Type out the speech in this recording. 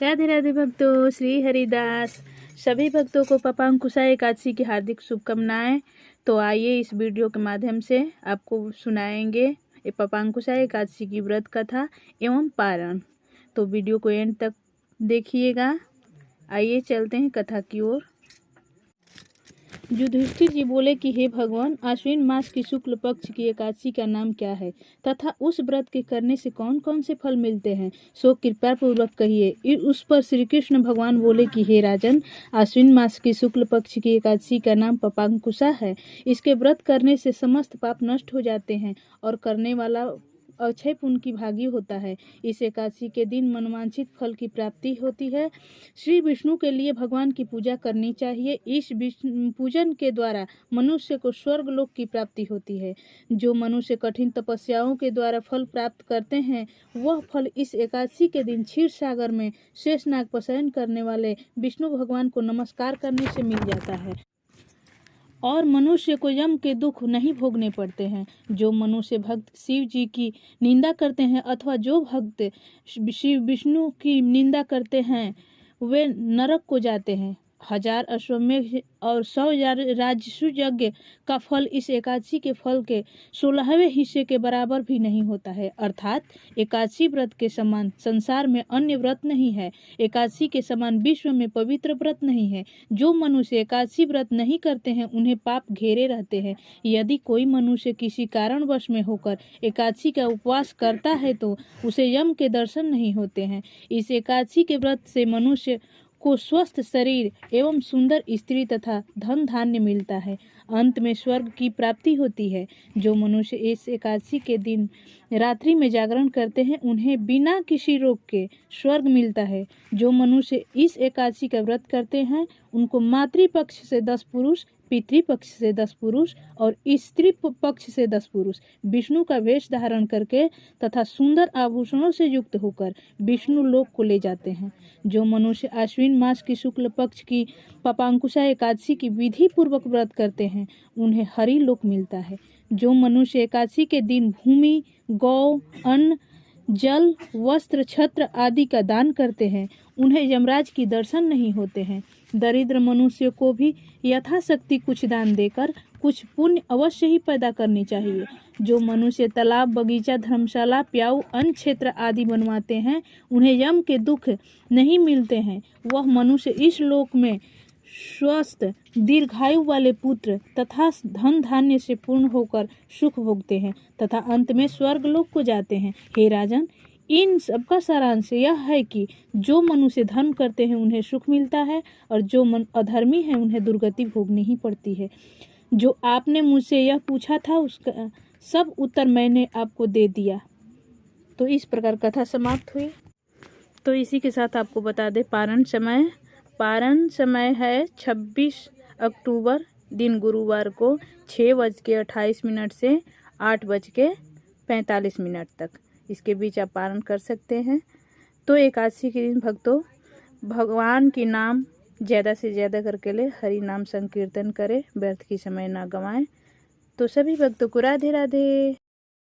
राधे राधे भक्तों, श्री हरिदास। सभी भक्तों को पापांकुशा एकादशी की हार्दिक शुभकामनाएं। तो आइए इस वीडियो के माध्यम से आपको सुनाएंगे पापांकुशा एकादशी की व्रत कथा एवं पारण। तो वीडियो को एंड तक देखिएगा। आइए चलते हैं कथा की ओर। युधिष्ठिर जी बोले कि हे भगवान, आश्विन मास की शुक्ल पक्ष की एकादशी का नाम क्या है तथा उस व्रत के करने से कौन कौन से फल मिलते हैं, सो कृपा पूर्वक कहिए। उस पर श्री कृष्ण भगवान बोले कि हे राजन, आश्विन मास की शुक्ल पक्ष की एकादशी का नाम पापांकुशा है। इसके व्रत करने से समस्त पाप नष्ट हो जाते हैं और करने वाला अक्षय पुण्य की भागी होता है। इस एकादशी के दिन मनवांछित फल की प्राप्ति होती है। श्री विष्णु के लिए भगवान की पूजा करनी चाहिए। इस पूजन के द्वारा मनुष्य को स्वर्ग लोक की प्राप्ति होती है। जो मनुष्य कठिन तपस्याओं के द्वारा फल प्राप्त करते हैं, वह फल इस एकादशी के दिन क्षीर सागर में शेषनाग पर शयन करने वाले विष्णु भगवान को नमस्कार करने से मिल जाता है और मनुष्य को यम के दुख नहीं भोगने पड़ते हैं। जो मनुष्य भक्त शिव जी की निंदा करते हैं अथवा जो भक्त शिव विष्णु की निंदा करते हैं, वे नरक को जाते हैं। 1000 अश्वमेध और 100 राजसु यज्ञ का फल इस एकादशी के फल के 16वें हिस्से के बराबर भी नहीं होता है। अर्थात एकादशी व्रत के समान संसार में अन्य व्रत नहीं है। एकादशी के समान विश्व में पवित्र व्रत नहीं है। जो मनुष्य एकादशी व्रत नहीं करते हैं, उन्हें पाप घेरे रहते हैं। यदि कोई मनुष्य किसी कारणवश में होकर एकादशी का उपवास करता है तो उसे यम के दर्शन नहीं होते हैं। इस एकादशी के व्रत से मनुष्य को स्वस्थ शरीर एवं सुंदर स्त्री तथा धन धान्य मिलता है। अंत में स्वर्ग की प्राप्ति होती है। जो मनुष्य इस एकादशी के दिन रात्रि में जागरण करते हैं, उन्हें बिना किसी रोग के स्वर्ग मिलता है। जो मनुष्य इस एकादशी का व्रत करते हैं, उनको मातृपक्ष से 10 पुरुष, पितृपक्ष से 10 पुरुष और स्त्री पक्ष से 10 पुरुष विष्णु का वेश धारण करके तथा सुंदर आभूषणों से युक्त होकर विष्णु लोक को ले जाते हैं। जो मनुष्य आश्विन मास की शुक्ल पक्ष की पापांकुशा एकादशी की विधि पूर्वक व्रत करते हैं, उन्हें हरि लोक मिलता है। जो मनुष्य एकादशी के दिन भूमि, गौ, अन्न, जल, वस्त्र, छत्र आदि का दान करते हैं, उन्हें यमराज की दर्शन नहीं होते हैं। दरिद्र मनुष्य को भी यथाशक्ति कुछ दान देकर कुछ पुण्य अवश्य ही पैदा करनी चाहिए। जो मनुष्य तालाब, बगीचा, धर्मशाला, प्याऊ, अन्न क्षेत्र आदि बनवाते हैं, उन्हें यम के दुख नहीं मिलते हैं। वह मनुष्य इस लोक में स्वस्थ दीर्घायु वाले पुत्र तथा धन धान्य से पूर्ण होकर सुख भोगते हैं तथा अंत में स्वर्ग लोक को जाते हैं। हे राजन, इन सबका सारांश यह है कि जो मनुष्य धर्म करते हैं उन्हें सुख मिलता है और जो अधर्मी है उन्हें दुर्गति भोगनी ही पड़ती है। जो आपने मुझसे यह पूछा था उसका सब उत्तर मैंने आपको दे दिया। तो इस प्रकार कथा समाप्त हुई। तो इसी के साथ आपको बता दें पारण समय है 26 अक्टूबर दिन गुरुवार को 6:28 से 8:45 तक। इसके बीच आप पारण कर सकते हैं। तो एकादशी के दिन भक्तों भगवान के नाम ज़्यादा से ज़्यादा करके ले, हरि नाम संकीर्तन करें, व्यर्थ की समय ना गंवाएं। तो सभी भक्तों को राधे राधे।